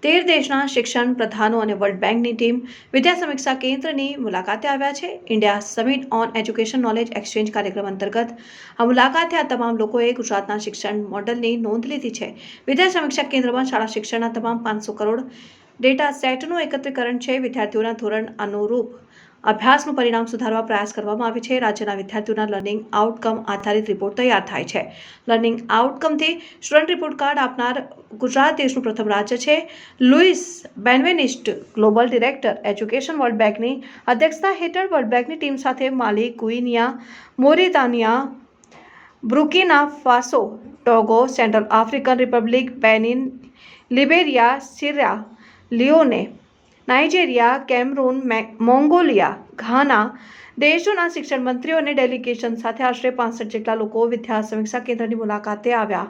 13 દેશના શિક્ષણ પ્રધાનો અને વર્લ્ડ બેંકની ટીમ વિદ્યા સમીક્ષા કેન્દ્રની મુલાકાતે આવ્યા છે. India summit on education knowledge exchange કાર્યક્રમ અંતર્ગત આ મુલાકાતે આ તમામ લોકોએ ગુજરાતના શિક્ષણ મોડલની નોંધ લીધી છે. વિદ્યા સમીક્ષા કેન્દ્રમાં શાળા શિક્ષણના તમામ 500 કરોડ ડેટા સેટનું એકત્રીકરણ છે. વિદ્યાર્થીઓના ધોરણ અનુરૂપ અભ્યાસનું પરિણામ સુધારવા પ્રયાસ કરવામાં આવે છે. રાજ્યના વિદ્યાર્થીઓના લર્નિંગ આઉટકમ આધારિત રિપોર્ટ તૈયાર થાય છે. લર્નિંગ આઉટકમથી સ્ટુડન્ટ રિપોર્ટ કાર્ડ આપનાર ગુજરાત દેશનું પ્રથમ રાજ્ય છે. Luis Benveniste, global director education, world બેંકની અધ્યક્ષતા હેઠળ વર્લ્ડ બેંકની ટીમ સાથે Mali, Guinea, Mauritania, Burkina Faso, Togo, Central African Republic, Benin, Liberia, Sierra Leone, Nigeria, Cameroon, Mongolia, Ghana દેશોના શિક્ષણ મંત્રીઓ અને ડેલિગેશન સાથે આશરે 65 જેટલા લોકો વિદ્યા સમીક્ષા કેન્દ્રની મુલાકાતે આવ્યા.